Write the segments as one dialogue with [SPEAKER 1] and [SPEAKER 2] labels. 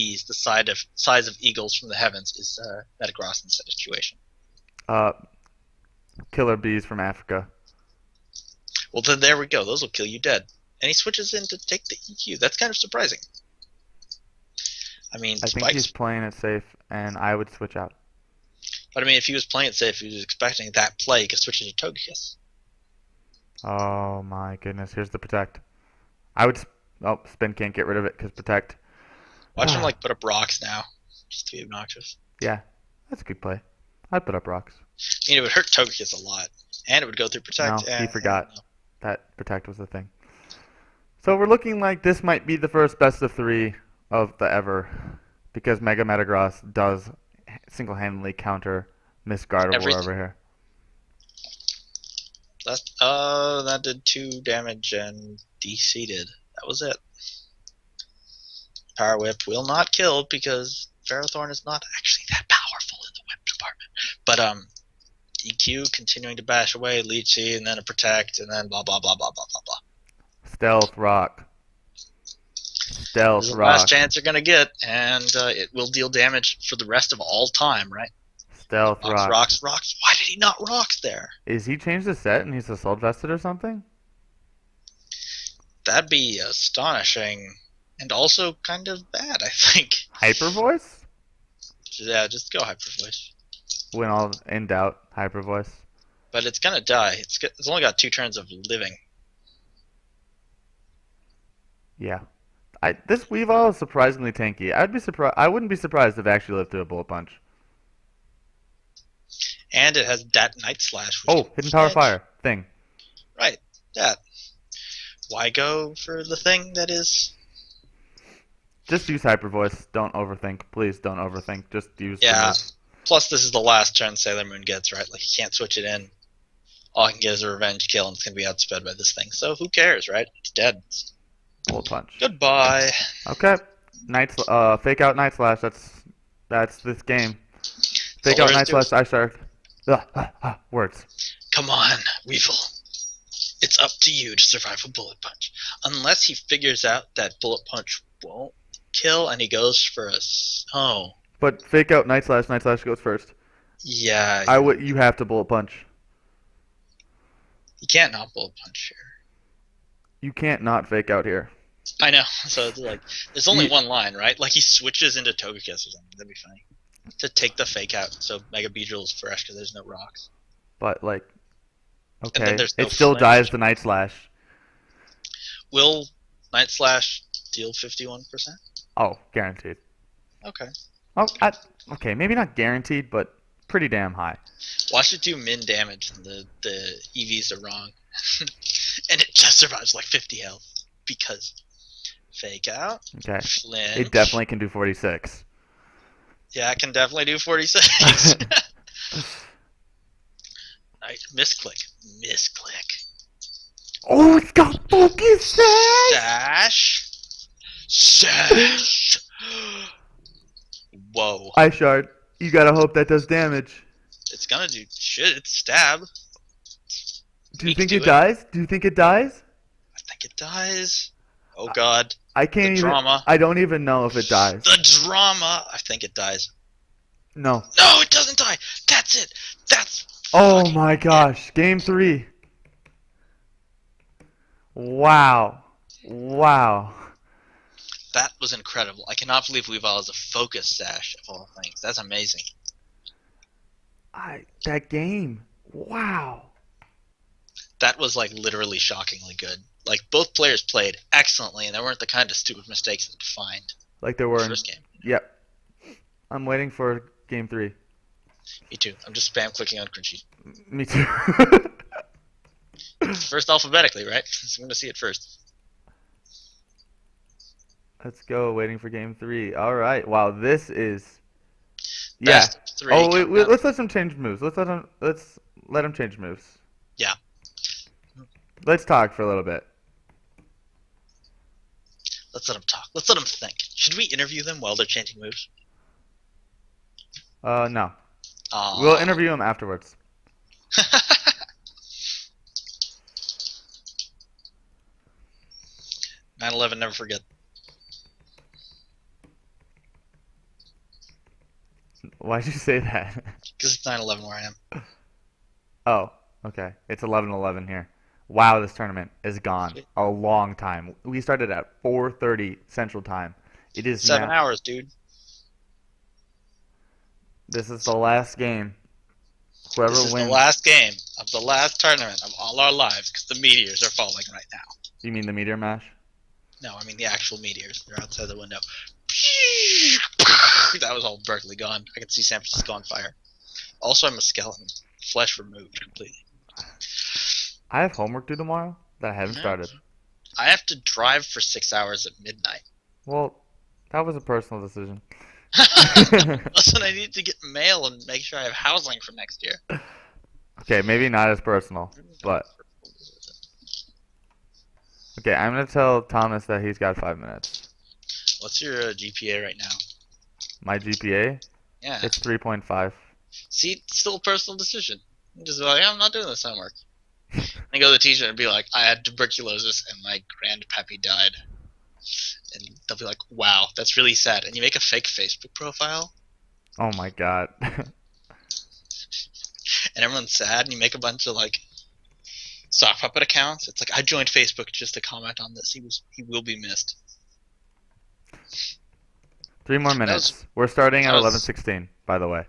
[SPEAKER 1] bees the size of eagles from the heavens is Metagross in this situation.
[SPEAKER 2] Uh, killer bees from Africa.
[SPEAKER 1] Well, then there we go. Those will kill you dead. And he switches in to take the EQ. That's kind of surprising. I mean,
[SPEAKER 2] I think he's
[SPEAKER 1] Spike's.
[SPEAKER 2] playing it safe, and I would switch out.
[SPEAKER 1] But I mean, if he was playing it safe, he was expecting that play, he could switch it to Togekiss.
[SPEAKER 2] Oh my goodness, here's the protect. I would. Oh, spin can't get rid of it because protect.
[SPEAKER 1] Watch him like put up rocks now, just to be obnoxious.
[SPEAKER 2] Yeah, that's a good play. I'd put up rocks.
[SPEAKER 1] I mean, it would hurt Togekiss a lot, and it would go through protect.
[SPEAKER 2] No, he forgot that protect was the thing. So we're looking like this might be the first best of 3 of the ever, because Mega Metagross does single-handedly counter Miss Gardevoir over here.
[SPEAKER 1] That did 2 damage and DC-ed. That was it. Power Whip will not kill because Ferrothorn is not actually that powerful in the whip department. But EQ continuing to bash away, Leechy, and then a protect, and then blah blah blah blah blah blah blah.
[SPEAKER 2] Stealth Rock. Stealth
[SPEAKER 1] This is the
[SPEAKER 2] Rock.
[SPEAKER 1] last chance you're gonna get, and it will deal damage for the rest of all time, right?
[SPEAKER 2] Stealth Rock.
[SPEAKER 1] Rocks. Why did he not rocks there?
[SPEAKER 2] Is he changed the set and he's assault vested or something?
[SPEAKER 1] That'd be astonishing, and also kind of bad, I think.
[SPEAKER 2] Hyper Voice?
[SPEAKER 1] Yeah, just go Hyper Voice.
[SPEAKER 2] When all in doubt, Hyper Voice.
[SPEAKER 1] But it's gonna die. It's only got 2 turns of living.
[SPEAKER 2] Yeah. This Weavile is surprisingly tanky. I wouldn't be surprised if it actually lived through a Bullet Punch.
[SPEAKER 1] And it has that Night Slash.
[SPEAKER 2] Oh, Hidden Power Fire thing.
[SPEAKER 1] Right, that. Why go for the thing that is?
[SPEAKER 2] Just use Hyper Voice. Don't overthink. Please don't overthink. Just use.
[SPEAKER 1] Yeah. Plus, this is the last turn Sailor Moon gets, right? Like, he can't switch it in. All I can get is a revenge kill, and it's gonna be outsped by this thing. So who cares, right? It's dead.
[SPEAKER 2] Bullet Punch.
[SPEAKER 1] Goodbye.
[SPEAKER 2] Okay. Fake out Night Slash. That's this game. Fake out Night Slash. I start. Words.
[SPEAKER 1] Come on, Weevil. It's up to you to survive a Bullet Punch. Unless he figures out that Bullet Punch won't kill, and he goes for a... Oh.
[SPEAKER 2] But fake out Night Slash. Night Slash goes first.
[SPEAKER 1] Yeah.
[SPEAKER 2] You have to Bullet Punch.
[SPEAKER 1] You can't not Bullet Punch here.
[SPEAKER 2] You can't not fake out here.
[SPEAKER 1] I know. So it's like, there's only one line, right? Like, he switches into Togekiss or something. That'd be funny. To take the fake out, so Mega Beedrill is fresh because there's no rocks.
[SPEAKER 2] But like, okay,
[SPEAKER 1] no
[SPEAKER 2] it still dies the Night Slash.
[SPEAKER 1] Will Night Slash deal 51%?
[SPEAKER 2] Oh, guaranteed.
[SPEAKER 1] Okay.
[SPEAKER 2] Oh, okay, maybe not guaranteed, but pretty damn high.
[SPEAKER 1] Watch it do min damage, and the EVs are wrong, and it just survives like 50 health because fake out.
[SPEAKER 2] Okay.
[SPEAKER 1] Flinch.
[SPEAKER 2] It definitely can do 46.
[SPEAKER 1] Yeah, it can definitely do 46. Nice. Misclick.
[SPEAKER 2] Oh, it's got focus
[SPEAKER 1] Sash. Whoa.
[SPEAKER 2] Ice Shard. You gotta hope that does damage.
[SPEAKER 1] It's gonna do shit. It's stab.
[SPEAKER 2] Do you think it dies? Do you think it dies?
[SPEAKER 1] I think it dies. Oh god.
[SPEAKER 2] I can't even.
[SPEAKER 1] Drama.
[SPEAKER 2] I don't even know if it dies.
[SPEAKER 1] The drama. I think it dies.
[SPEAKER 2] No.
[SPEAKER 1] No, it doesn't die. That's it. That's.
[SPEAKER 2] Oh my gosh. Game 3. Wow.
[SPEAKER 1] That was incredible. I cannot believe Weavile is a focus sash of all things. That's amazing.
[SPEAKER 2] That game. Wow.
[SPEAKER 1] That was like literally shockingly good. Like both players played excellently, and there weren't the kind of stupid mistakes that defined
[SPEAKER 2] like there were
[SPEAKER 1] the
[SPEAKER 2] in
[SPEAKER 1] first game.
[SPEAKER 2] Yep. I'm waiting for game 3.
[SPEAKER 1] Me too. I'm just spam clicking on Crunchy.
[SPEAKER 2] Me too.
[SPEAKER 1] First alphabetically, right? So I'm gonna see it first.
[SPEAKER 2] Let's go. Waiting for game 3. All right. Wow. This is.
[SPEAKER 1] Best of 3.
[SPEAKER 2] Oh, wait, let's let him change moves. Let's let him change moves.
[SPEAKER 1] Yeah.
[SPEAKER 2] Let's talk for a little bit.
[SPEAKER 1] Let's let them talk. Let's let them think. Should we interview them while they're changing moves?
[SPEAKER 2] No.
[SPEAKER 1] Aww.
[SPEAKER 2] We'll interview them afterwards.
[SPEAKER 1] 9/11, never forget.
[SPEAKER 2] Why'd you say that?
[SPEAKER 1] Because it's 9/11 where I am.
[SPEAKER 2] Oh, okay. It's 11:11 here. Wow, this tournament is gone a long time. We started at 4:30 Central Time. It is
[SPEAKER 1] 7 hours, dude.
[SPEAKER 2] This is the last game. Whoever
[SPEAKER 1] This is the
[SPEAKER 2] wins.
[SPEAKER 1] last game of the last tournament of all our lives because the meteors are falling right now.
[SPEAKER 2] You mean the meteor mash?
[SPEAKER 1] No, I mean the actual meteors. They're outside the window. That was all Berkeley gone. I can see San Francisco on fire. Also, I'm a skeleton. Flesh removed completely.
[SPEAKER 2] I have homework due tomorrow that I haven't started.
[SPEAKER 1] I have to drive for 6 hours at midnight.
[SPEAKER 2] Well, that was a personal decision.
[SPEAKER 1] Listen, I need to get mail and make sure I have housing for next year.
[SPEAKER 2] Okay, maybe not as personal, but okay. I'm gonna tell Thomas that he's got 5 minutes.
[SPEAKER 1] What's your GPA right now?
[SPEAKER 2] My GPA?
[SPEAKER 1] Yeah.
[SPEAKER 2] It's 3.5.
[SPEAKER 1] See, it's still a personal decision. I'm just like, I'm not doing this homework. And go to the teacher and be like, I had tuberculosis and my grandpappy died. And they'll be like, wow, that's really sad. And you make a fake Facebook profile.
[SPEAKER 2] Oh my god.
[SPEAKER 1] And everyone's sad, and you make a bunch of like sock puppet accounts. It's like, I joined Facebook just to comment on this. He will be missed.
[SPEAKER 2] 3 more minutes. We're starting at 11:16, by the way.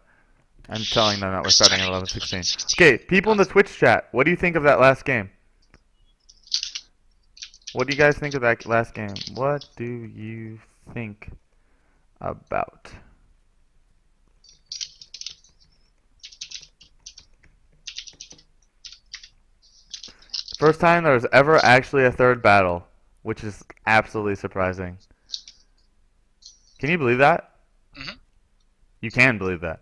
[SPEAKER 2] I'm telling them that we're starting at 11:16. Okay, people in the Twitch chat, what do you think of that last game? What do you guys think of that last game? What do you think about? First time there was ever actually a third battle, which is absolutely surprising. Can you believe that?
[SPEAKER 1] Mm-hmm.
[SPEAKER 2] You can believe that.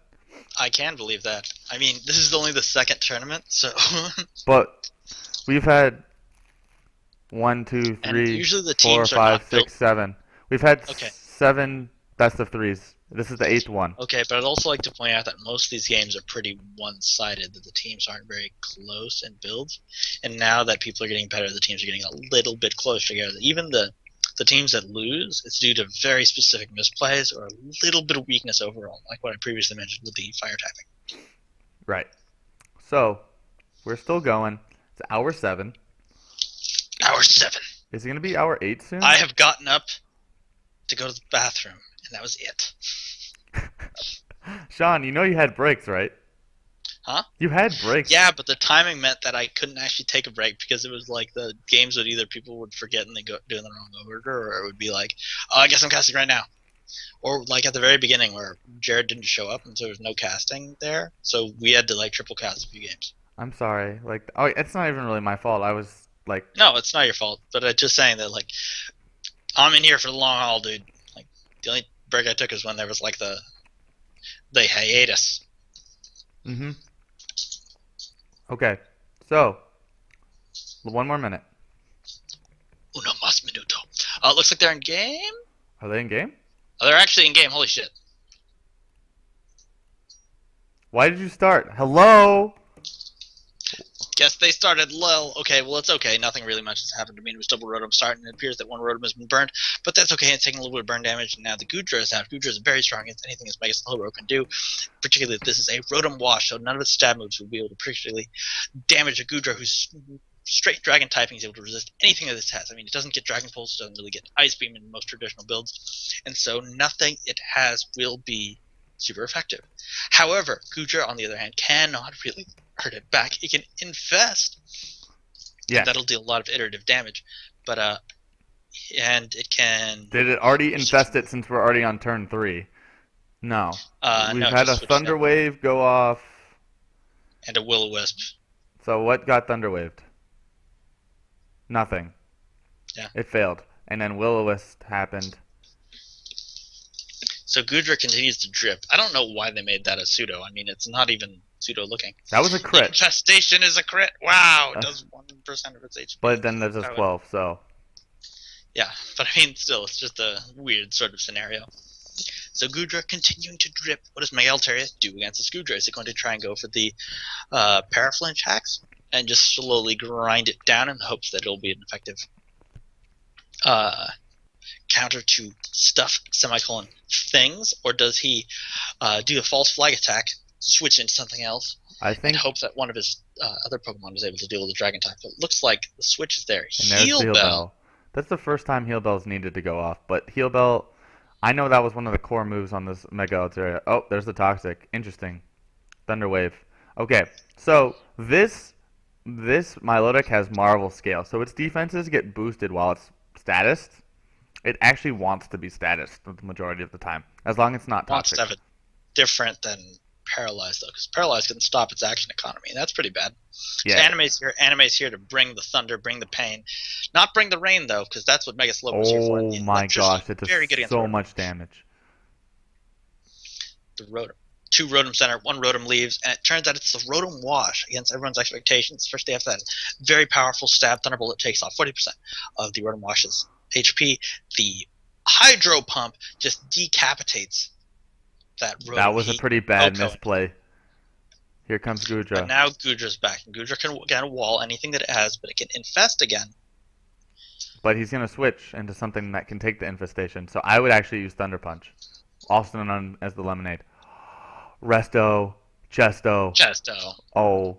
[SPEAKER 1] I can believe that. I mean, this is only the second tournament, so.
[SPEAKER 2] But we've had 1, 2, 3,
[SPEAKER 1] usually the
[SPEAKER 2] 4,
[SPEAKER 1] teams
[SPEAKER 2] 5, 6,
[SPEAKER 1] built...
[SPEAKER 2] 7. We've had
[SPEAKER 1] Okay.
[SPEAKER 2] 7 best of 3s. This is the 8th one.
[SPEAKER 1] Okay, but I'd also like to point out that most of these games are pretty one-sided, that the teams aren't very close in builds. And now that people are getting better, the teams are getting a little bit closer together. Even the teams that lose, it's due to very specific misplays or a little bit of weakness overall, like what I previously mentioned with the fire typing.
[SPEAKER 2] Right. So, we're still going. It's hour 7.
[SPEAKER 1] Hour 7.
[SPEAKER 2] Is it going to be hour 8 soon?
[SPEAKER 1] I have gotten up to go to the bathroom, and that was it.
[SPEAKER 2] Sean, you know you had breaks, right?
[SPEAKER 1] Huh?
[SPEAKER 2] You had breaks.
[SPEAKER 1] Yeah, but the timing meant that I couldn't actually take a break because it was like the games would either people would forget and they go do in the wrong order, or it would be like, oh, I guess I'm casting right now. Or like at the very beginning where Jared didn't show up and so there was no casting there, so we had to like triple cast a few games.
[SPEAKER 2] I'm sorry. Like, oh, it's not even really my fault. I was like,
[SPEAKER 1] no, it's not your fault. But I'm just saying that like I'm in here for the long haul, dude. Like the only break I took is when there was like the hiatus.
[SPEAKER 2] Mm-hmm. Okay, so 1 more minute.
[SPEAKER 1] Uno mas minuto. Looks like they're in game.
[SPEAKER 2] Are they in game?
[SPEAKER 1] Oh, they're actually in game. Holy shit.
[SPEAKER 2] Why did you start? Hello?
[SPEAKER 1] Guess they started low. Okay, well, it's okay. Nothing really much has happened to me. It was double rotom start, and it appears that one rotom has been burned, but that's okay. It's taking a little bit of burn damage, and now the Goodra is out. Goodra is very strong against anything this Mega Slowbro can do, particularly if this is a rotom wash, so none of its stab moves will be able to particularly damage a Goodra who's straight dragon typing is able to resist anything that this has. I mean, it doesn't get Dragon Pulse, it doesn't really get Ice Beam in most traditional builds, and so nothing it has will be super effective. However, Goodra, on the other hand, cannot really hurt it back. It can infest.
[SPEAKER 2] Yeah.
[SPEAKER 1] That'll deal a lot of iterative damage. But, and it can...
[SPEAKER 2] Did it already infest it since we're already on turn 3? No. We've had a Thunder Wave go off.
[SPEAKER 1] And a Will-O-Wisp.
[SPEAKER 2] So what got Thunder Waved? Nothing.
[SPEAKER 1] Yeah.
[SPEAKER 2] It failed. And then Will-O-Wisp happened.
[SPEAKER 1] So Goodra continues to drip. I don't know why they made that a pseudo. I mean, it's not even pseudo looking.
[SPEAKER 2] That was a crit.
[SPEAKER 1] Infestation is a crit. Wow, it does 1% of its HP.
[SPEAKER 2] But then there's a 12, so.
[SPEAKER 1] Yeah, but I mean, still, it's just a weird sort of scenario. So Goodra continuing to drip. What does Mega Altaria do against this Goodra? Is it going to try and go for the Paraflinch hacks and just slowly grind it down in the hopes that it'll be an effective counter to stuff things, or does he do a false flag attack, switch into something else,
[SPEAKER 2] I
[SPEAKER 1] and
[SPEAKER 2] think,
[SPEAKER 1] hope that one of his other Pokemon was able to deal with the Dragon type. But it looks like the switch is there.
[SPEAKER 2] and there's the
[SPEAKER 1] Heal
[SPEAKER 2] Heal
[SPEAKER 1] Bell.
[SPEAKER 2] Bell. That's the first time Heal Bell's needed to go off, but Heal Bell, I know that was one of the core moves on this Mega Altaria. Oh, there's the Toxic. Interesting. Thunder Wave. Okay, so this Milotic has Marvel Scale, so its defenses get boosted while it's statused. It actually wants to be statused the majority of the time, as long as it's not
[SPEAKER 1] Wants
[SPEAKER 2] toxic.
[SPEAKER 1] to have it different than Paralyzed, though, because Paralyzed can stop its action economy, and that's pretty bad.
[SPEAKER 2] Yeah.
[SPEAKER 1] So Anime's here to bring the thunder, bring the pain. Not bring the rain, though, because that's what Mega Slowpoke is here for.
[SPEAKER 2] Oh
[SPEAKER 1] The
[SPEAKER 2] my
[SPEAKER 1] electricity
[SPEAKER 2] gosh, it
[SPEAKER 1] is very good
[SPEAKER 2] does
[SPEAKER 1] against
[SPEAKER 2] so
[SPEAKER 1] Rotom.
[SPEAKER 2] much damage.
[SPEAKER 1] The Rotom. 2 Rotom Center, 1 Rotom leaves, and it turns out it's the Rotom Wash against everyone's expectations, especially after that very powerful stab Thunderbolt that takes off 40% of the Rotom Wash's HP. The Hydro Pump just decapitates that Rotom.
[SPEAKER 2] That was a pretty bad
[SPEAKER 1] Oko.
[SPEAKER 2] misplay. Here comes
[SPEAKER 1] But
[SPEAKER 2] Gudra.
[SPEAKER 1] now Gudra's back, and Gudra can wall anything that it has, but it can infest again.
[SPEAKER 2] But he's going to switch into something that can take the infestation, so I would actually use Thunder Punch, also known as the Lemonade. Resto, Chesto. Oh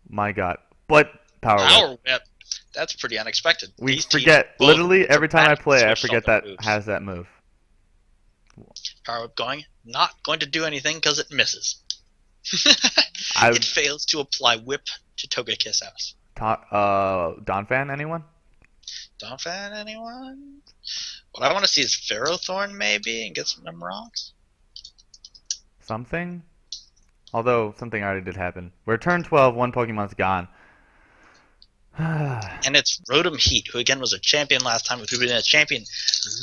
[SPEAKER 2] my god. But Power Whip.
[SPEAKER 1] Power Whip. That's pretty unexpected.
[SPEAKER 2] We
[SPEAKER 1] These teams
[SPEAKER 2] forget,
[SPEAKER 1] both
[SPEAKER 2] literally every time I play, I
[SPEAKER 1] switched
[SPEAKER 2] forget
[SPEAKER 1] on their
[SPEAKER 2] that
[SPEAKER 1] moves.
[SPEAKER 2] has that move.
[SPEAKER 1] Power Whip going, not going to do anything because it misses.
[SPEAKER 2] I-
[SPEAKER 1] It fails to apply Whip to Togekiss House.
[SPEAKER 2] Donphan, anyone?
[SPEAKER 1] Donphan, anyone? What I want to see is Ferrothorn maybe and get some of them rocks.
[SPEAKER 2] Something? Although, something already did happen. We're turn 12, one Pokemon's gone.
[SPEAKER 1] And it's Rotom Heat, who again was a champion last time, who's been a champion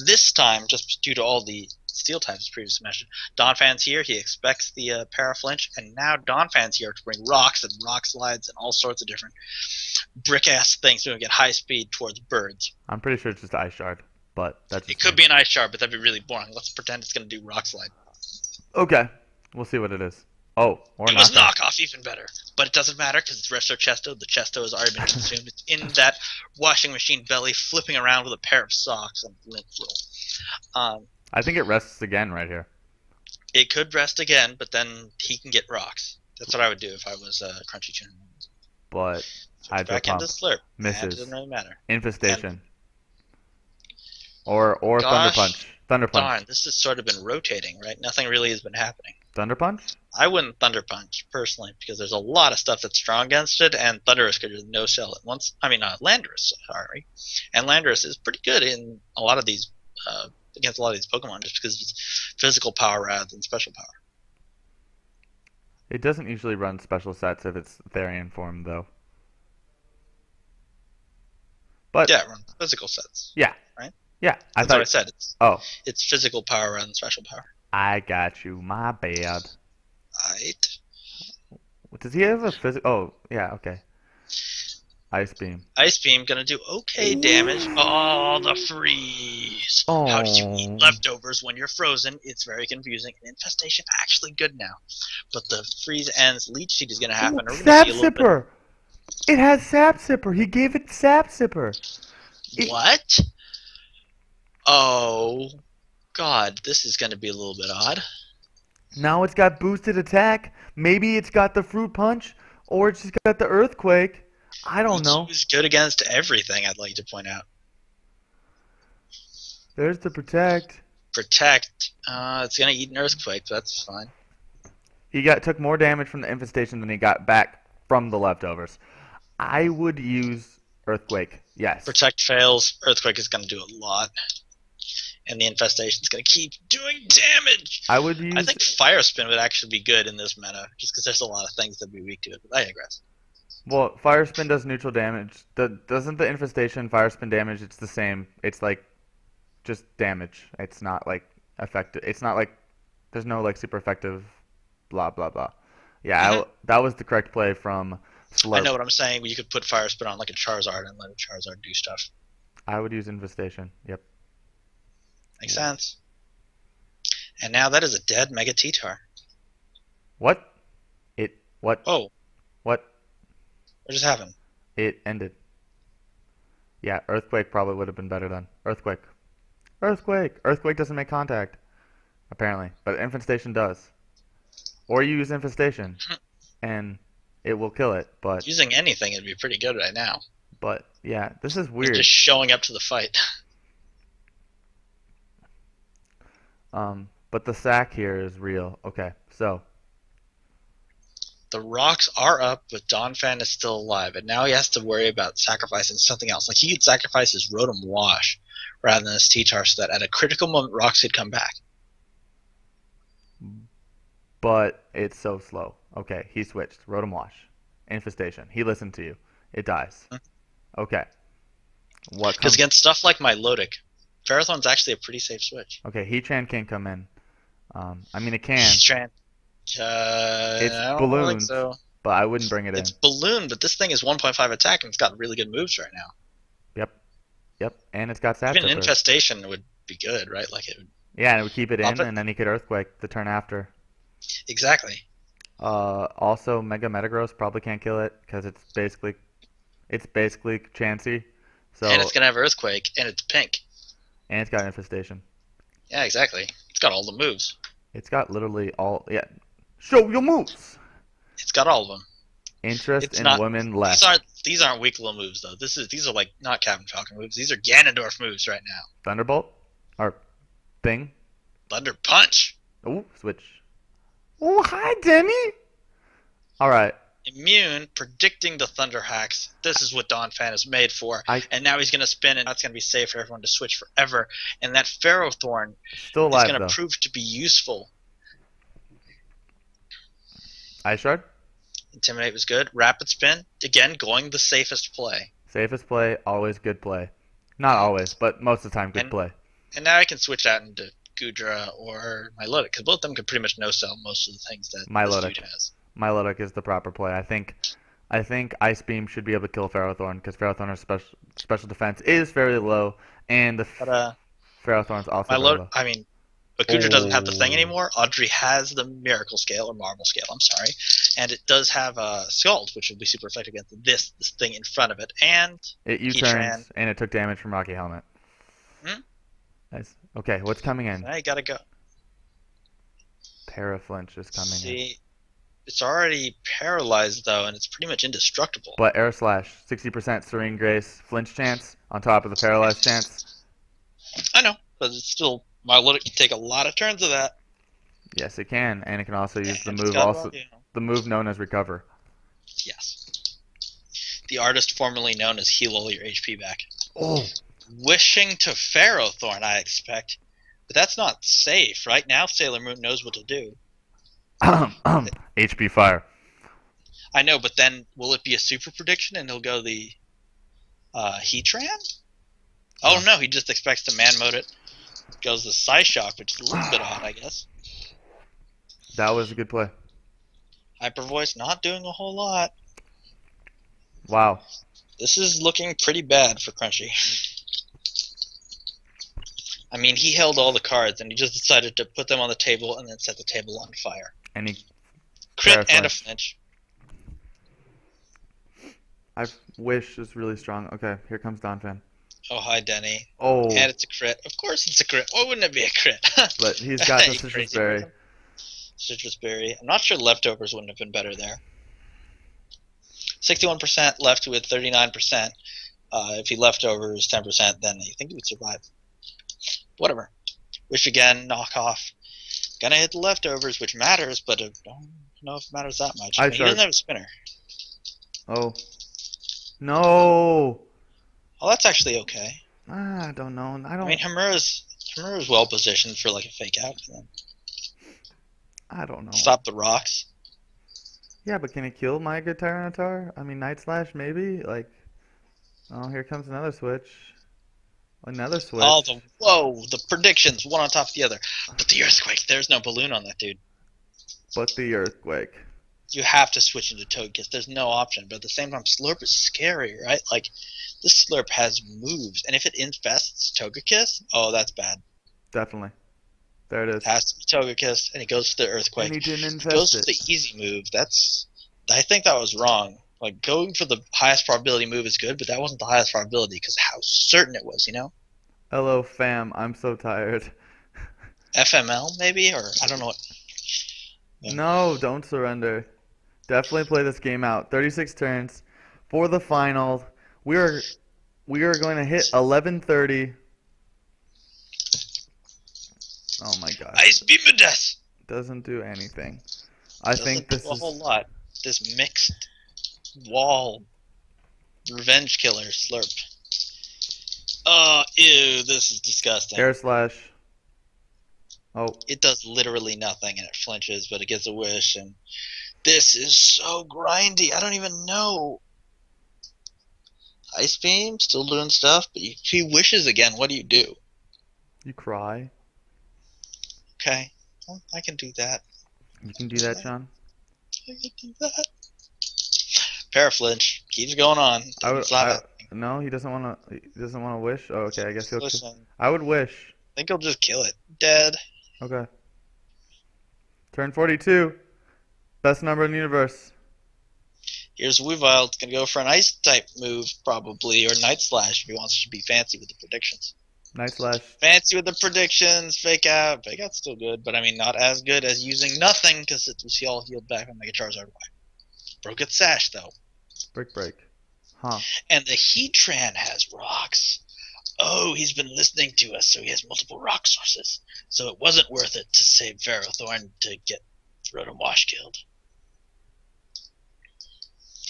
[SPEAKER 1] this time just due to all the steel types previously mentioned. Donphan's here, he expects the Paraflinch, and now Donphan's here to bring rocks and rock slides and all sorts of different brick-ass things to get high speed towards birds.
[SPEAKER 2] I'm pretty sure it's just Ice Shard, but that's
[SPEAKER 1] It could be an Ice Shard, but that'd be really boring. Let's pretend it's going to do rock slide.
[SPEAKER 2] Okay, we'll see what it is. Oh, or
[SPEAKER 1] It was
[SPEAKER 2] not.
[SPEAKER 1] knockoff even better, but it doesn't matter because it's Resto Chesto. The Chesto has already been consumed. It's in that washing machine belly, flipping around with a pair of socks and lint roll.
[SPEAKER 2] I think it rests again right here.
[SPEAKER 1] It could rest again, but then he can get rocks. That's what I would do if I was Crunchy Tuner.
[SPEAKER 2] But
[SPEAKER 1] Switch
[SPEAKER 2] Hydro
[SPEAKER 1] back
[SPEAKER 2] Pump
[SPEAKER 1] into Slurp.
[SPEAKER 2] misses.
[SPEAKER 1] And it doesn't really matter.
[SPEAKER 2] Infestation. Or Thunder
[SPEAKER 1] Gosh,
[SPEAKER 2] Punch. Thunder Punch.
[SPEAKER 1] Darn, this has sort of been rotating, right? Nothing really has been happening.
[SPEAKER 2] Thunder Punch?
[SPEAKER 1] I wouldn't Thunder Punch, personally, because there's a lot of stuff that's strong against it, and Thunderous could just no-sell it once. I mean, Landorus, sorry. And Landorus is pretty good in a lot of these, against a lot of these Pokemon, just because of its physical power rather than special power.
[SPEAKER 2] It doesn't usually run special sets if it's Therian form, though. But
[SPEAKER 1] Yeah, it runs physical sets.
[SPEAKER 2] yeah,
[SPEAKER 1] Right?
[SPEAKER 2] Yeah,
[SPEAKER 1] That's what I said.
[SPEAKER 2] Oh,
[SPEAKER 1] It's physical power rather than special power.
[SPEAKER 2] I got you. My bad.
[SPEAKER 1] Right.
[SPEAKER 2] Does he have a physical? Oh, yeah. Okay. Ice Beam.
[SPEAKER 1] Ice Beam gonna do okay damage. Oh, the freeze! How did you eat leftovers when you're frozen? It's very confusing. Infestation actually good now, but the freeze ends. Leech Seed is gonna happen. We're gonna
[SPEAKER 2] Sap
[SPEAKER 1] see a little bit.
[SPEAKER 2] Sipper. It has Sap Sipper. He gave it Sap Sipper.
[SPEAKER 1] What? Oh, God! This is gonna be a little bit odd.
[SPEAKER 2] Now it's got boosted attack. Maybe it's got the Fruit Punch, or it's just got the Earthquake. I don't know.
[SPEAKER 1] It's good against everything. I'd like to point out.
[SPEAKER 2] There's the Protect.
[SPEAKER 1] Protect. It's gonna eat an Earthquake. But that's fine.
[SPEAKER 2] He took more damage from the infestation than he got back from the leftovers. I would use Earthquake. Yes.
[SPEAKER 1] Protect fails. Earthquake is gonna do a lot. And the infestation's going to keep doing damage.
[SPEAKER 2] I would use.
[SPEAKER 1] I think Fire Spin would actually be good in this meta, just because there's a lot of things that would be weak to it. But I digress.
[SPEAKER 2] Well, Fire Spin does neutral damage. Doesn't the infestation Fire Spin damage? It's the same. It's like just damage. It's not like effective. It's not like there's no like super effective. Blah blah blah. Yeah, that was the correct play from Slurp.
[SPEAKER 1] I know what I'm saying. You could put Fire Spin on like a Charizard and let a Charizard do stuff.
[SPEAKER 2] I would use infestation. Yep.
[SPEAKER 1] Makes sense. And now that is a dead Mega T-Tar.
[SPEAKER 2] What? What?
[SPEAKER 1] Oh,
[SPEAKER 2] What?
[SPEAKER 1] what just happened?
[SPEAKER 2] It ended. Yeah, Earthquake probably would have been better then. Earthquake. Earthquake. Earthquake doesn't make contact, apparently, but infestation does. Or you use infestation, and it will kill it.
[SPEAKER 1] Using anything would be pretty good right now.
[SPEAKER 2] But yeah, this is
[SPEAKER 1] And
[SPEAKER 2] weird.
[SPEAKER 1] just showing up to the fight.
[SPEAKER 2] But the sack here is real. Okay, so
[SPEAKER 1] The rocks are up, but Donphan is still alive, and now he has to worry about sacrificing something else. Like he could sacrifice his Rotom Wash rather than his T-Tar so that at a critical moment rocks could come back.
[SPEAKER 2] but it's so slow. Okay, he switched. Rotom Wash. Infestation. He listened to you. It dies. Okay. What
[SPEAKER 1] Because
[SPEAKER 2] comes?
[SPEAKER 1] against stuff like Milotic, Ferrothorn's actually a pretty safe switch.
[SPEAKER 2] Okay, Heatran can't come in. I mean it can.
[SPEAKER 1] Heatran.
[SPEAKER 2] It's
[SPEAKER 1] I don't think
[SPEAKER 2] ballooned,
[SPEAKER 1] so.
[SPEAKER 2] but I wouldn't bring it in.
[SPEAKER 1] It's balloon, but this thing is 1.5 attack and it's got really good moves right now.
[SPEAKER 2] Yep. Yep. And it's got Sap
[SPEAKER 1] Even
[SPEAKER 2] Tipper.
[SPEAKER 1] Infestation would be good, right? Like it would.
[SPEAKER 2] Yeah, and it would keep it
[SPEAKER 1] Up
[SPEAKER 2] in,
[SPEAKER 1] it.
[SPEAKER 2] and then he could Earthquake the turn after.
[SPEAKER 1] Exactly.
[SPEAKER 2] Also, Mega Metagross probably can't kill it because it's basically Chansey. So
[SPEAKER 1] And it's gonna have Earthquake, and it's pink.
[SPEAKER 2] and it's got Infestation.
[SPEAKER 1] Yeah, exactly. It's got all the moves.
[SPEAKER 2] It's got literally all. Yeah. Show your moves.
[SPEAKER 1] It's got all of them.
[SPEAKER 2] Interest
[SPEAKER 1] It's
[SPEAKER 2] in
[SPEAKER 1] not-
[SPEAKER 2] women less.
[SPEAKER 1] These aren't weak little moves though. These are like not Captain Falcon moves. These are Ganondorf moves right now.
[SPEAKER 2] Thunderbolt or thing.
[SPEAKER 1] Thunder Punch.
[SPEAKER 2] Oh, switch. Oh, hi, Denny. All right.
[SPEAKER 1] Immune, predicting the Thunder hacks. This is what Donphan is made for. And now he's going to spin, and that's going to be safe for everyone to switch forever. And that Ferrothorn
[SPEAKER 2] Still
[SPEAKER 1] is
[SPEAKER 2] alive
[SPEAKER 1] going
[SPEAKER 2] though.
[SPEAKER 1] to prove to be useful.
[SPEAKER 2] Ice Shard.
[SPEAKER 1] Intimidate was good. Rapid Spin, again, going the safest play.
[SPEAKER 2] Safest play, always good play. Not always, but most of the time good play.
[SPEAKER 1] And now I can switch out into Gudra or Milotic, because both of them can pretty much no-sell most of the things that this dude has.
[SPEAKER 2] Milotic is the proper play. I think Ice Beam should be able to kill Ferrothorn because Ferrothorn's special defense is fairly low, and the Ferrothorn's also very low.
[SPEAKER 1] But Gudra doesn't have the thing anymore. Audrey has the Miracle Scale, or Marble Scale, I'm sorry. And it does have a Scald, which will be super effective against this thing in front of it. And
[SPEAKER 2] it U-turns, and it took damage from Rocky Helmet. Nice. Okay, what's coming in?
[SPEAKER 1] I gotta go.
[SPEAKER 2] Paraflinch is coming in.
[SPEAKER 1] It's already paralyzed, though, and it's pretty much indestructible.
[SPEAKER 2] But Air Slash, 60% Serene Grace, flinch chance, on top of the paralyzed chance.
[SPEAKER 1] I know, but it's still... Milotic can take a lot of turns of that.
[SPEAKER 2] Yes, it can, and it can also use the move known as Recover.
[SPEAKER 1] Yes. The artist formerly known as Heal All Your HP Back.
[SPEAKER 2] Oh.
[SPEAKER 1] Wishing to Ferrothorn, I expect. But that's not safe. Right now, Sailor Moon knows what to do.
[SPEAKER 2] HP Fire.
[SPEAKER 1] I know, but then will it be a super prediction and he'll go the Heatran? Oh no, he just expects to man mode it. Goes the Psyshock, which is a little bit odd, I guess.
[SPEAKER 2] That was a good play.
[SPEAKER 1] Hyper Voice not doing a whole lot.
[SPEAKER 2] Wow.
[SPEAKER 1] This is looking pretty bad for Crunchy. I mean, he held all the cards and he just decided to put them on the table and then set the table on fire.
[SPEAKER 2] And he
[SPEAKER 1] crit and a flinch.
[SPEAKER 2] I wish is really strong. Okay, here comes Donphan.
[SPEAKER 1] Oh, hi, Denny.
[SPEAKER 2] Oh.
[SPEAKER 1] And it's a crit. Of course it's a crit. Why wouldn't it be a crit?
[SPEAKER 2] But he's got the Citrus Berry.
[SPEAKER 1] Citrus Berry. I'm not sure leftovers wouldn't have been better there. 61% left with 39%. If he leftovers 10%, then I think he would survive. Whatever. Wish again, knock off. Gonna hit the leftovers, which matters, but I don't know if it matters that much. He doesn't have a spinner.
[SPEAKER 2] Oh. No!
[SPEAKER 1] Oh, that's actually okay.
[SPEAKER 2] I don't know.
[SPEAKER 1] I mean, Hamura's well positioned for like a fake out.
[SPEAKER 2] I don't know.
[SPEAKER 1] Stop the rocks.
[SPEAKER 2] Yeah, but can he kill my good Tyranitar? I mean, Night Slash maybe? Like, oh, here comes another switch. Another switch.
[SPEAKER 1] Oh, the predictions, one on top of the other. But the Earthquake, there's no balloon on that, dude.
[SPEAKER 2] But the Earthquake.
[SPEAKER 1] You have to switch into Togekiss. There's no option. But at the same time, Slurp is scary, right? Like, this Slurp has moves. And if it infests Togekiss, oh, that's bad.
[SPEAKER 2] Definitely. There it is.
[SPEAKER 1] It has to be Togekiss, and he goes for the Earthquake.
[SPEAKER 2] And he didn't infest
[SPEAKER 1] he goes for the easy move. I think that was wrong. Like, going for the highest probability move is good, but that wasn't the highest probability because how certain it was, you know?
[SPEAKER 2] Hello, fam. I'm so tired.
[SPEAKER 1] FML, maybe? Or I don't know
[SPEAKER 2] No, don't surrender. Definitely play this game out. 36 turns for the final. We are going to hit 11:30. Oh my gosh.
[SPEAKER 1] Ice beam of death.
[SPEAKER 2] Doesn't do anything. I think this
[SPEAKER 1] do a
[SPEAKER 2] is
[SPEAKER 1] whole lot. This mixed wall revenge killer slurp. Oh, ew, this is disgusting.
[SPEAKER 2] air slash. Oh,
[SPEAKER 1] It does literally nothing and it flinches, but it gets a wish, and this is so grindy. I don't even know. Ice beam, still doing stuff, but if he wishes again, what do you do?
[SPEAKER 2] you cry.
[SPEAKER 1] Okay, well, I can do that.
[SPEAKER 2] You can do that, Sean.
[SPEAKER 1] I can do that. Paraflinch keeps going on.
[SPEAKER 2] No, he doesn't want to. He doesn't want to wish. Oh, okay. I guess he'll.
[SPEAKER 1] Listen,
[SPEAKER 2] I would wish.
[SPEAKER 1] I think he'll just kill it. Dead.
[SPEAKER 2] Okay. Turn 42. Best number in the universe.
[SPEAKER 1] Here's Weavile. It's going to go for an ice type move, probably, or Night Slash if he wants to be fancy with the predictions.
[SPEAKER 2] Night slash.
[SPEAKER 1] Fancy with the predictions. Fake out. Fake out's still good, but I mean, not as good as using nothing because it was all healed back on Mega Charizard Y. Broke its sash, though.
[SPEAKER 2] Break. Huh.
[SPEAKER 1] And the Heatran has rocks. Oh, he's been listening to us, so he has multiple rock sources. So it wasn't worth it to save Ferrothorn to get Rotom Wash killed.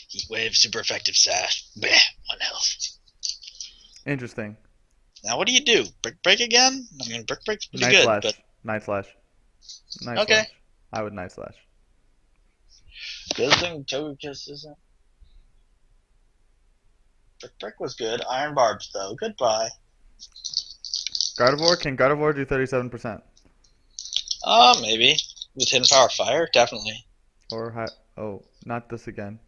[SPEAKER 1] Heat Wave, super effective sash. Bleh, 1 health.
[SPEAKER 2] Interesting.
[SPEAKER 1] Now what do you do? Break again? I mean, Break's pretty
[SPEAKER 2] Night
[SPEAKER 1] good,
[SPEAKER 2] slash.
[SPEAKER 1] but
[SPEAKER 2] Night slash. Night
[SPEAKER 1] okay.
[SPEAKER 2] slash. I would night slash.
[SPEAKER 1] Good thing Togekiss isn't. Brick was good. Iron Barbs, though. Goodbye.
[SPEAKER 2] Gardevoir? Can Gardevoir do 37%?
[SPEAKER 1] Maybe. With Hidden Power Fire? Definitely.
[SPEAKER 2] Or oh, not this again.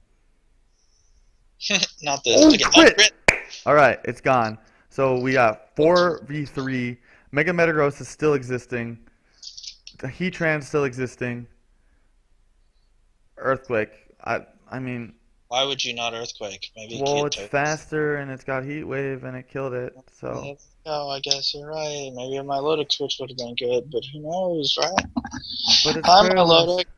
[SPEAKER 1] Not this.
[SPEAKER 2] Oh,
[SPEAKER 1] Again,
[SPEAKER 2] crit! Alright, it's gone. So we got 4v3. Mega Metagross is still existing. The Heatran's still existing. Earthquake. I mean...
[SPEAKER 1] Why would you not Earthquake? Maybe
[SPEAKER 2] well, it's faster and it's got Heat Wave and it killed it. So.
[SPEAKER 1] Oh, I guess you're right. Maybe my Melodic switch would have been good, but who knows, right?
[SPEAKER 2] But it's
[SPEAKER 1] I'm Melodic.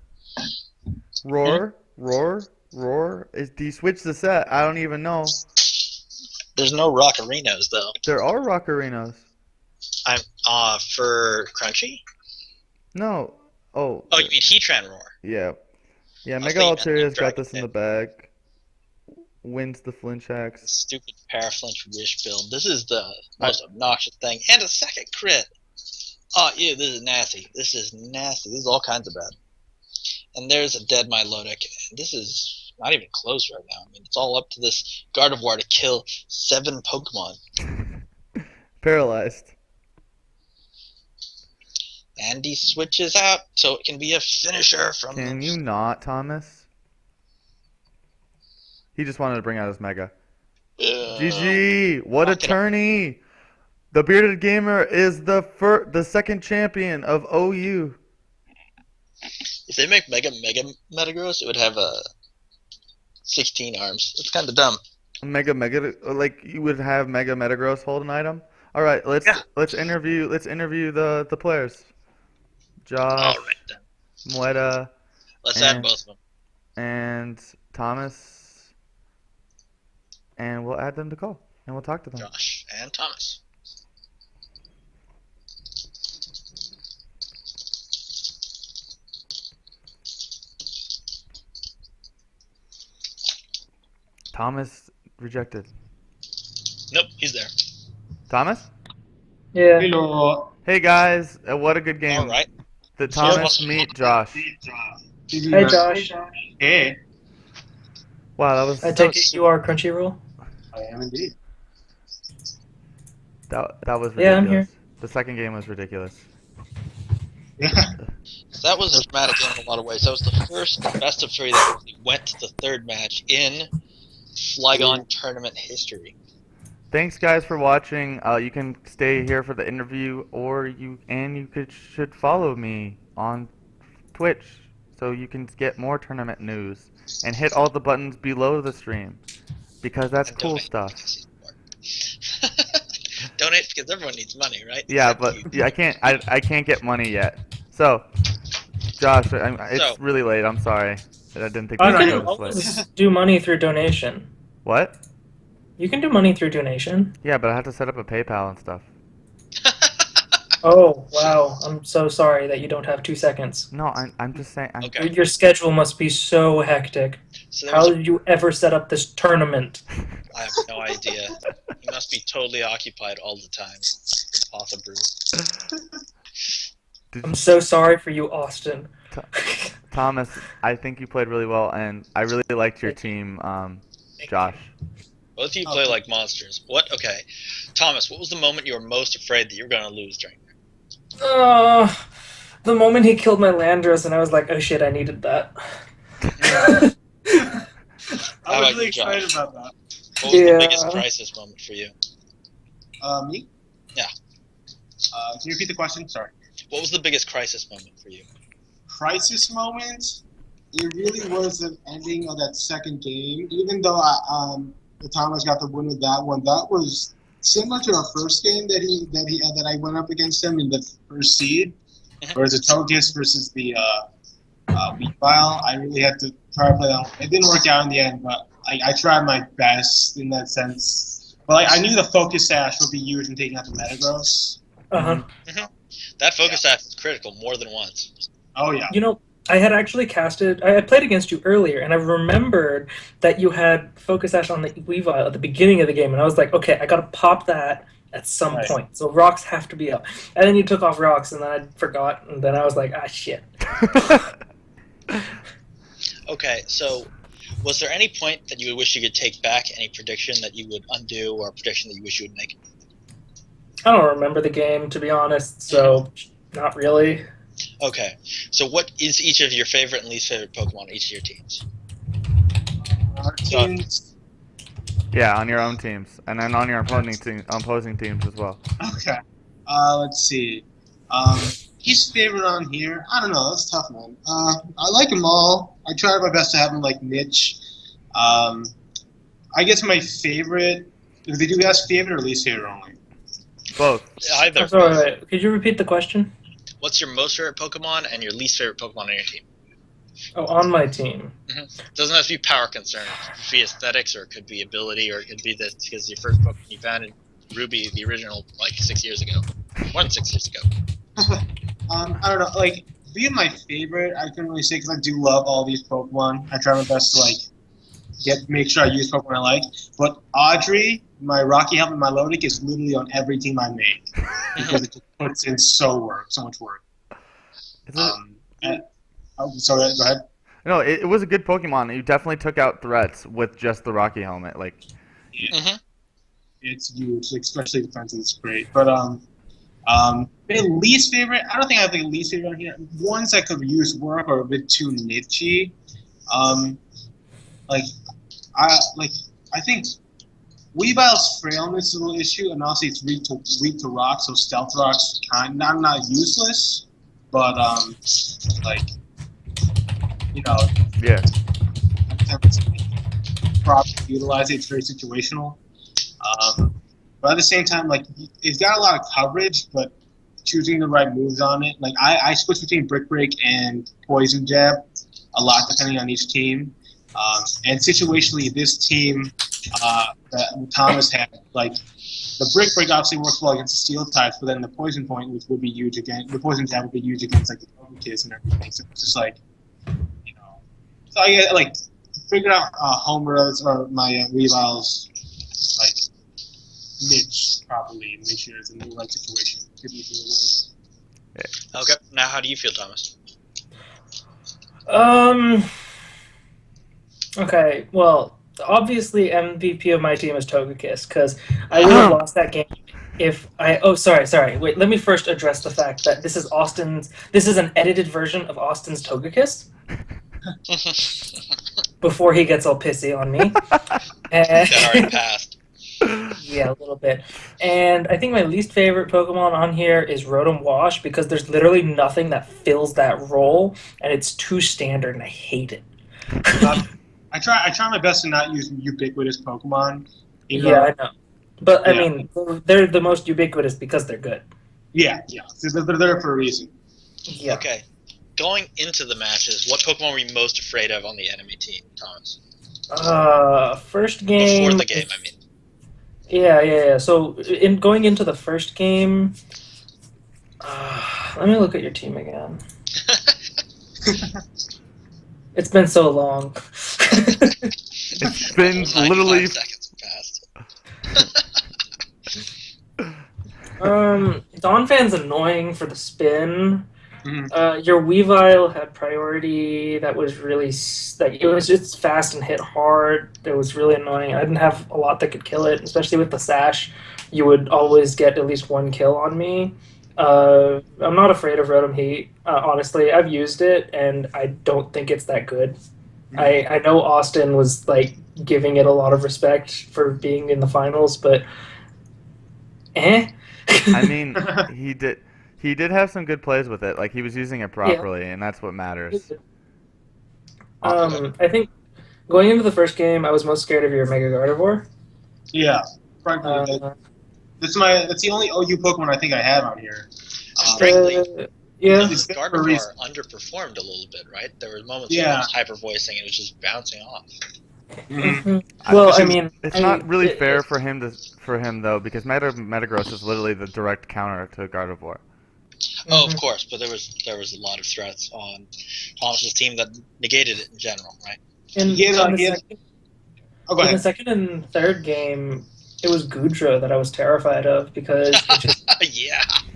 [SPEAKER 2] Roar. Do you switch the set? I don't even know.
[SPEAKER 1] There's no Rockarinos though.
[SPEAKER 2] There are Rockarinos.
[SPEAKER 1] I'm for Crunchy.
[SPEAKER 2] No. Oh.
[SPEAKER 1] Oh, you mean Heatran Roar?
[SPEAKER 2] Yeah. Yeah. Mega Alteria's got this in the bag. Wins the flinch hacks.
[SPEAKER 1] Stupid Paraflinch Wish build. This is the most obnoxious thing. And a second crit. Oh, ew, this is nasty. This is nasty. This is all kinds of bad. And there's a dead Milotic. This is not even close right now. I mean, it's all up to this Gardevoir to kill 7 Pokemon.
[SPEAKER 2] Paralyzed.
[SPEAKER 1] And he switches out so it can be a finisher from
[SPEAKER 2] Can you not, Thomas? He just wanted to bring out his Mega. GG! What a tourney! The Bearded Gamer is the second champion of OU.
[SPEAKER 1] If they make Mega Metagross, it would have 16 arms. It's kind of dumb.
[SPEAKER 2] Mega, like you would have Mega Metagross hold an item. All right, let's interview the players. Josh,
[SPEAKER 1] All right, then.
[SPEAKER 2] Moeta.
[SPEAKER 1] Let's add both of them.
[SPEAKER 2] And Thomas. And we'll add them to call, and we'll talk to them.
[SPEAKER 1] Josh and Thomas.
[SPEAKER 2] Thomas rejected.
[SPEAKER 1] Nope, he's there.
[SPEAKER 2] Thomas?
[SPEAKER 3] Yeah.
[SPEAKER 4] Hello.
[SPEAKER 2] Hey guys, what a good game.
[SPEAKER 1] All right.
[SPEAKER 2] Did Thomas meet Josh?
[SPEAKER 3] Hey, Josh.
[SPEAKER 4] Hey.
[SPEAKER 2] Wow, that was.
[SPEAKER 3] I take it you are Crunchyroll?
[SPEAKER 4] I am indeed.
[SPEAKER 2] That was ridiculous.
[SPEAKER 3] Yeah, I'm here.
[SPEAKER 2] The second game was ridiculous.
[SPEAKER 1] That was a dramatic game in a lot of ways. That was the first best of 3 that went to the 3rd match in Flygon tournament history.
[SPEAKER 2] Thanks guys for watching. You can stay here for the interview, or you should follow me on Twitch so you can get more tournament news and hit all the buttons below the stream because that's cool
[SPEAKER 1] donate.
[SPEAKER 2] stuff.
[SPEAKER 1] Donate because everyone needs money, right?
[SPEAKER 2] Yeah, but I can't get money yet. So Josh, it's
[SPEAKER 1] So-
[SPEAKER 2] really late. I'm sorry. I didn't think
[SPEAKER 3] You
[SPEAKER 2] we
[SPEAKER 4] no,
[SPEAKER 2] could
[SPEAKER 3] can
[SPEAKER 2] go this late.
[SPEAKER 3] always do money through donation.
[SPEAKER 2] What?
[SPEAKER 3] You can do money through donation.
[SPEAKER 2] Yeah, but I have to set up a PayPal and stuff.
[SPEAKER 3] Oh, wow. I'm so sorry that you don't have 2 seconds.
[SPEAKER 2] No, I'm just saying.
[SPEAKER 1] Okay.
[SPEAKER 3] Your schedule must be so hectic.
[SPEAKER 1] So there was
[SPEAKER 3] How did you ever set up this tournament?
[SPEAKER 1] I have no idea. He must be totally occupied all the time. Impossible.
[SPEAKER 3] I'm so sorry for you, Austin.
[SPEAKER 2] Thomas, I think you played really well, and I really liked your team, Josh.
[SPEAKER 1] Both of you play like monsters. What? Okay. Thomas, what was the moment you were most afraid that you were going to lose during that?
[SPEAKER 3] The moment he killed my Landros, and I was like, oh shit, I needed that.
[SPEAKER 4] I
[SPEAKER 1] How
[SPEAKER 4] was
[SPEAKER 1] about
[SPEAKER 4] really
[SPEAKER 1] you, Josh?
[SPEAKER 4] excited about that.
[SPEAKER 1] What was the
[SPEAKER 3] Yeah.
[SPEAKER 1] biggest crisis moment for you?
[SPEAKER 4] Me?
[SPEAKER 1] Yeah.
[SPEAKER 4] Can you repeat the question? Sorry.
[SPEAKER 1] What was the biggest crisis moment for you?
[SPEAKER 4] Crisis moment? It really was the ending of that second game. Even though Thomas got the win with that one, that was similar to our first game that I went up against him in the first seed, whereas the Togekiss versus the Weavile. I really had to try to play that one. It didn't work out in the end, but I tried my best in that sense. But I knew the Focus Sash would be huge in taking out the Metagross.
[SPEAKER 3] Uh-huh.
[SPEAKER 1] That focus act is critical more than once.
[SPEAKER 4] Oh yeah.
[SPEAKER 3] You know, I had actually casted. I had played against you earlier, and I remembered that you had Focus Sash on the Weavile at the beginning of the game, and I was like, okay, I gotta pop that at some
[SPEAKER 4] Right.
[SPEAKER 3] point. So rocks have to be up. And then you took off rocks, and then I forgot, and then I was like, ah, shit.
[SPEAKER 1] Okay, so was there any point that you would wish you could take back? Any prediction that you would undo, or a prediction that you wish you would make?
[SPEAKER 3] I don't remember the game, to be honest, so not really.
[SPEAKER 1] Okay, so what is each of your favorite and least favorite Pokemon on each of your teams?
[SPEAKER 4] Our teams.
[SPEAKER 2] Yeah, on your own teams, and then on your opposing teams as well.
[SPEAKER 4] Okay. Let's see. Least favorite on here? I don't know. That's tough, man. I like them all. I try my best to have them like niche. I guess my favorite. If they do ask favorite or least favorite only.
[SPEAKER 2] Both.
[SPEAKER 1] Either.
[SPEAKER 3] I'm sorry, could you repeat the question?
[SPEAKER 1] What's your most favorite Pokemon and your least favorite Pokemon on your team?
[SPEAKER 3] Oh, on my team.
[SPEAKER 1] Doesn't have to be power concern. It could be aesthetics, or it could be ability, or it could be this because your first Pokemon you found in Ruby, the original, like 6 years ago. More than 6 years ago.
[SPEAKER 4] I don't know. Like, being my favorite, I couldn't really say because I do love all these Pokemon. I try my best to like make sure I use Pokemon I like. But Audrey, my Rocky Helmet, my Lodic is literally on every team I make because it just puts in so much work. Sorry, go ahead.
[SPEAKER 2] No, it was a good Pokemon. You definitely took out threats with just the Rocky Helmet. Like,
[SPEAKER 4] It's huge, especially defensive. It's great. But least favorite, I don't think I have a least favorite on here. Ones that could use work are a bit too nichey. I think Weavile's frailness is a little issue, and also it's weak to rocks, so Stealth Rock's not useless, but
[SPEAKER 2] yeah.
[SPEAKER 4] properly utilize it. It's very situational. But at the same time, like, it's got a lot of coverage, but choosing the right moves on it. Like, I switch between Brick Break and Poison Jab a lot, depending on each team. And situationally, this team that Thomas had, like, the Brick Break obviously works well against the Steel types, but then the Poison Point, which would be huge against, the Poison Jab would be huge against, like, the Togekiss and everything. So it's just like, So I get, like, figure out Homer's or my Weavile's, like, niche properly and make sure it's in the right situation.
[SPEAKER 1] Okay, now how do you feel, Thomas?
[SPEAKER 3] Okay, well, obviously MVP of my team is Togekiss, because I would have lost that game if I... Oh, sorry. Wait, let me first address the fact that this is an edited version of Austin's Togekiss. Before he gets all pissy on me.
[SPEAKER 1] That already passed.
[SPEAKER 3] Yeah, a little bit. And I think my least favorite Pokemon on here is Rotom Wash, because there's literally nothing that fills that role, and it's too standard, and I hate it.
[SPEAKER 4] I try my best to not use ubiquitous Pokemon.
[SPEAKER 3] Yeah, I know. But, I mean, they're the most ubiquitous because they're good.
[SPEAKER 4] Yeah. They're there for a reason.
[SPEAKER 3] Yeah.
[SPEAKER 1] Okay. going into the matches, what Pokemon were you most afraid of on the enemy team, Thomas?
[SPEAKER 3] First game.
[SPEAKER 1] Before the game, I mean.
[SPEAKER 3] Yeah. So going into the first game, let me look at your team again. It's been so long.
[SPEAKER 2] It's been
[SPEAKER 1] 95
[SPEAKER 2] literally
[SPEAKER 1] seconds passed.
[SPEAKER 3] Donphan's annoying for the spin.
[SPEAKER 4] Mhm.
[SPEAKER 3] Your Weavile had priority that was really it's fast and hit hard. It was really annoying. I didn't have a lot that could kill it, especially with the sash. You would always get at least one kill on me. I'm not afraid of Rotom Heat. Honestly, I've used it and I don't think it's that good. I know Austin was like giving it a lot of respect for being in the finals, but
[SPEAKER 2] I mean, he did have some good plays with it. Like he was using it properly, and that's what matters.
[SPEAKER 3] I think going into the first game, I was most scared of your Mega Gardevoir.
[SPEAKER 4] Yeah, frankly, that's the only OU Pokemon I think I have on here.
[SPEAKER 1] Frankly,
[SPEAKER 3] yeah.
[SPEAKER 1] Gardevoir underperformed a little bit, right? There were moments where he was hyper voicing and it was just bouncing off.
[SPEAKER 3] Mm-hmm. Well, I mean,
[SPEAKER 2] it's not really fair for him though, because Metagross is literally the direct counter to Gardevoir.
[SPEAKER 1] Oh, of course, but there was a lot of threats on Thomas's team that negated it in general, right?
[SPEAKER 3] In the second and third game, it was Goodra that I was terrified of because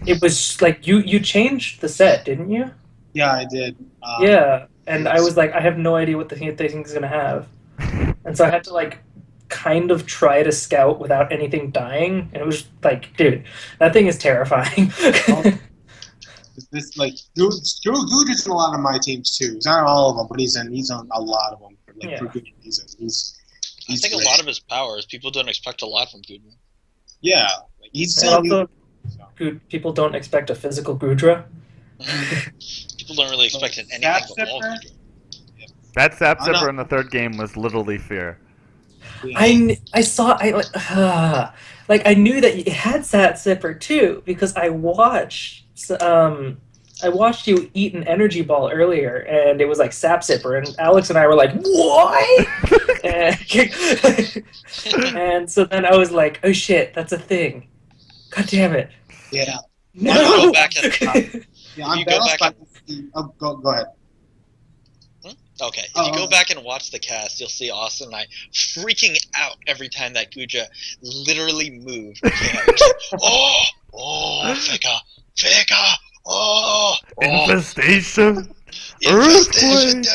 [SPEAKER 3] it was like you changed the set, didn't you?
[SPEAKER 4] Yeah, I did.
[SPEAKER 3] Yeah, and I was like, I have no idea what the thing's gonna have, and so I had to like kind of try to scout without anything dying, and it was like, dude, that thing is terrifying.
[SPEAKER 4] This like Gudra's in a lot of my teams too. He's not on all of them, but he's on a lot of them for good reasons.
[SPEAKER 1] I think great. A lot of his power is people don't expect a lot from Gudra.
[SPEAKER 4] Yeah, like he's still.
[SPEAKER 3] People don't expect a physical Gudra.
[SPEAKER 1] People don't really expect anything but wall Gudra.
[SPEAKER 2] That Sap Zipper in the third game was literally fear.
[SPEAKER 3] Yeah. I knew that it had Sap Zipper too because I watched you eat an energy ball earlier, and it was like Sap Zipper, and Alex and I were like, "What?" and so then I was like, "Oh shit, that's a thing! God damn it!"
[SPEAKER 4] Yeah.
[SPEAKER 3] No.
[SPEAKER 1] Go back and,
[SPEAKER 4] go ahead.
[SPEAKER 1] Okay, if you go back and watch the cast, you'll see Austin and I freaking out every time that Guja literally moved. Fika!
[SPEAKER 2] Infestation!
[SPEAKER 1] Earthquake!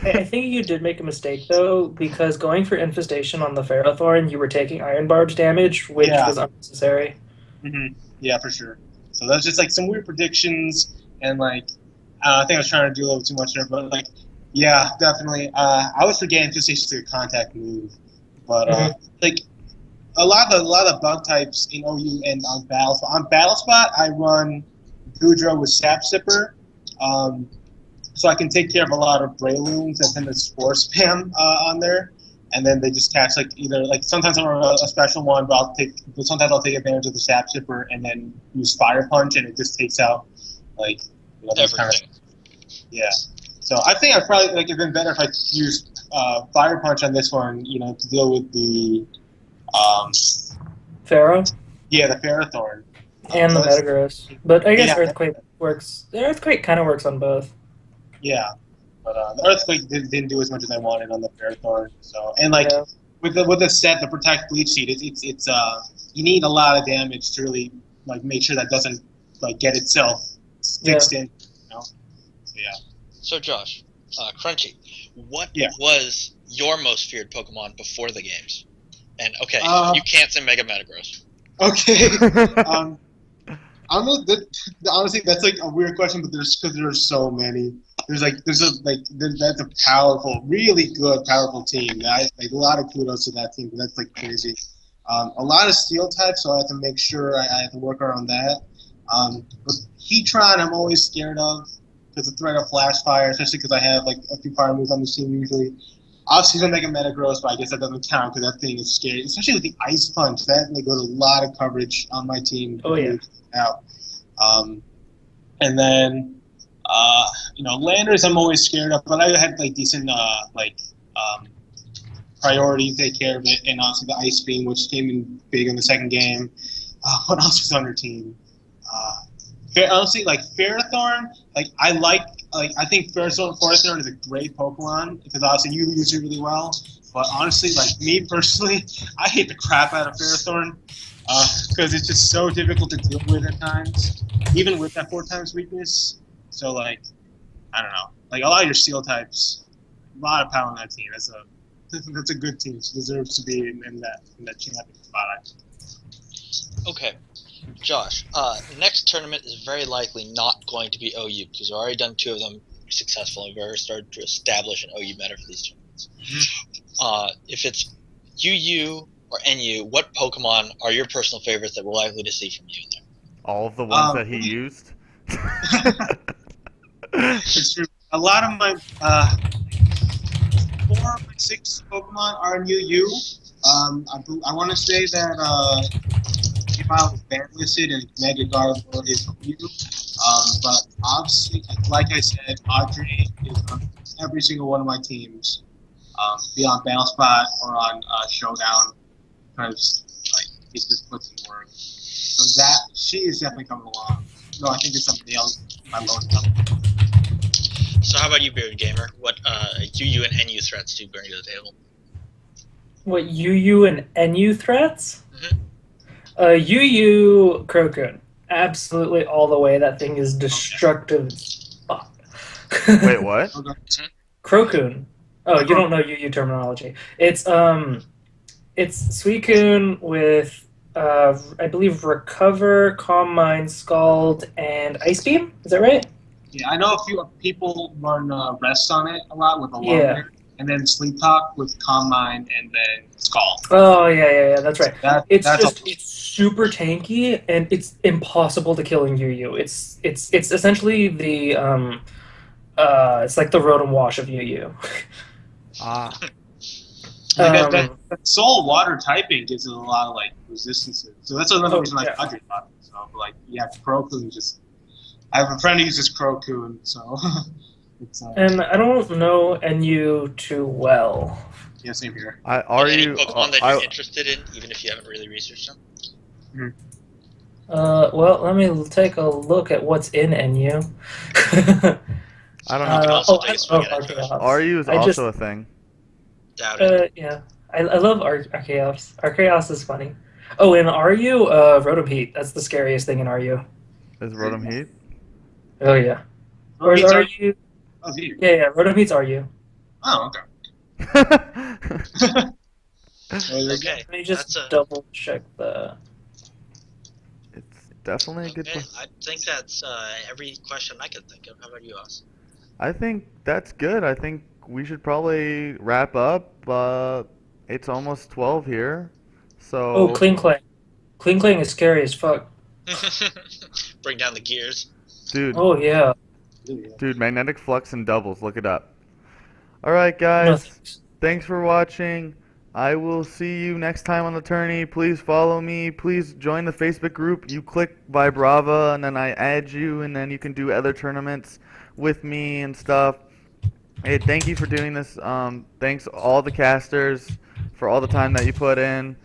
[SPEAKER 3] I think you did make a mistake, though, because going for Infestation on the Ferrothorn, you were taking Iron Barge damage, which was unnecessary.
[SPEAKER 4] Mm-hmm. Yeah, for sure. So that's just like some weird predictions, and like, I think I was trying to do a little too much there, but like, yeah, definitely. I was forgetting Infestation to a contact move, but like, a lot of bug types in OU and on Battle Spot. On Battle Spot, I run Goodra with Sap Zipper, so I can take care of a lot of Brayloons and then the Spore Spam on there, and then they just catch like either like sometimes I run a special one, but sometimes I'll take advantage of the Sap Zipper and then use Fire Punch, and it just takes out like
[SPEAKER 1] everything.
[SPEAKER 4] Kind of, yeah. So I think I probably like it'd been better if I used Fire Punch on this one, to deal with the.
[SPEAKER 3] Pharaoh?
[SPEAKER 4] Yeah, the Ferrothorn.
[SPEAKER 3] And the Metagross. But I guess Earthquake works. The Earthquake kind of works on both.
[SPEAKER 4] Yeah. But the Earthquake didn't do as much as I wanted on the Ferrothorn. So with the set, the Protect Bleach Seed, it's you need a lot of damage to really like make sure that doesn't like get itself fixed in. So yeah.
[SPEAKER 1] So Josh, Crunchy, what was your most feared Pokemon before the games? And okay, you can't say Mega Metagross.
[SPEAKER 4] Okay. Honestly, that's like a weird question, but there's so many. That's a powerful, really good, powerful team. A lot of kudos to that team. That's like crazy. A lot of Steel types, so I have to make sure I have to work around that. But Heatron, I'm always scared of because the threat of Flash Fire, especially because I have like a few fire moves on the team usually. Obviously, going to make a Metagross, but I guess that doesn't count because that thing is scary, especially with the Ice Punch. That got a lot of coverage on my team.
[SPEAKER 3] Oh yeah.
[SPEAKER 4] Out. And then Landers I'm always scared of, but I had like decent priority to take care of it, and also the Ice Beam, which came in big in the second game. What else was on your team? Honestly, like Ferrothorn, I think Ferrothorn is a great Pokemon because obviously you use it really well. But honestly, like me personally, I hate the crap out of Ferrothorn because it's just so difficult to deal with at times, even with that 4x weakness. So like, I don't know, like a lot of your Steel types, a lot of power on that team. That's a good team. It deserves to be in that champion spot. I think.
[SPEAKER 1] Okay, Josh. Next tournament is very likely not going to be OU because we've already done 2 of them successfully. We've already started to establish an OU meta for these tournaments. If it's UU or NU, what Pokemon are your personal favorites that we're likely to see from you in there?
[SPEAKER 2] All of the ones that he used.
[SPEAKER 4] It's true. A lot of my 4 of my 6 Pokemon are in UU. I want to say that if I was bandlisted and Mega Gardevoir is OU, but obviously, like I said, Audrey is on every single one of my teams, be on Battle Spot or on Showdown, because like it just puts in work. So that she is definitely coming along. No, I think it's somebody else. My lowest number.
[SPEAKER 1] So how about you, Bearded Gamer? What UU and NU threats do you bring to the table?
[SPEAKER 3] What UU and NU threats?
[SPEAKER 1] Mhm.
[SPEAKER 3] UU Crocoon. Absolutely all the way. That thing is destructive as fuck.
[SPEAKER 2] Wait, what?
[SPEAKER 3] Crocoon. Oh, you don't know UU terminology. It's Suicune with I believe Recover, Calm Mind, Scald, and Ice Beam. Is that right?
[SPEAKER 4] Yeah, I know a few people run Rest on it a lot with a
[SPEAKER 3] Yeah.
[SPEAKER 4] and then Sleep Talk with Calm Mind, and then Skull.
[SPEAKER 3] Oh yeah, that's right. It's
[SPEAKER 4] That's
[SPEAKER 3] super tanky, and it's impossible to kill in UU. It's essentially the it's like the Rotom Wash of UU.
[SPEAKER 2] Ah,
[SPEAKER 4] that Soul Water typing gives it a lot of like resistances. So that's another reason I Audrey thought so. But like, yeah, Crocoon just. I have a friend who uses Crocoon, so it's.
[SPEAKER 3] And I don't know NU too well.
[SPEAKER 4] Yeah, same here.
[SPEAKER 2] are
[SPEAKER 1] any
[SPEAKER 2] you?
[SPEAKER 1] Pokemon that you're interested in, even if you haven't really researched them?
[SPEAKER 3] Well, let me take a look at what's in NU.
[SPEAKER 2] I don't know.
[SPEAKER 3] RU
[SPEAKER 2] is also a thing.
[SPEAKER 1] Doubt it.
[SPEAKER 3] Yeah, I love Arceus. Arceus is funny. Oh, in RU, Rotom Heat. That's the scariest thing in RU.
[SPEAKER 2] Is Rotom Heat?
[SPEAKER 3] Oh yeah. Or is RU?
[SPEAKER 4] Oh,
[SPEAKER 3] Yeah, Rotom Heat's RU.
[SPEAKER 4] Oh, okay.
[SPEAKER 1] Okay.
[SPEAKER 3] Let me just double check the.
[SPEAKER 2] It's definitely a good one.
[SPEAKER 1] I think that's every question I could think of. How about you, Oz?
[SPEAKER 2] I think that's good. I think we should probably wrap up. It's almost 12 here, so.
[SPEAKER 3] Oh, Kling Klang. Kling Klang is scary as fuck.
[SPEAKER 1] Bring down the gears.
[SPEAKER 2] Dude.
[SPEAKER 3] Oh yeah.
[SPEAKER 2] Dude, Magnetic Flux and doubles. Look it up. All right, guys. Thanks for watching. I will see you next time on the tourney. Please follow me. Please join the Facebook group. You click Vibrava, and then I add you, and then you can do other tournaments with me and stuff. Hey, thank you for doing this. Thanks all the casters for all the time that you put in,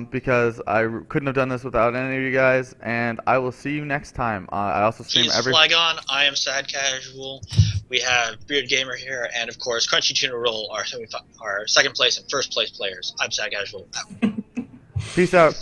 [SPEAKER 2] because I couldn't have done this without any of you guys. And I will see you next time. I also stream every.
[SPEAKER 1] Flygon. I am Sad Casual. We have Beard Gamer here, and of course Crunchy Tuna Roll, our second place and first place players. I'm Sad Casual.
[SPEAKER 2] Peace out.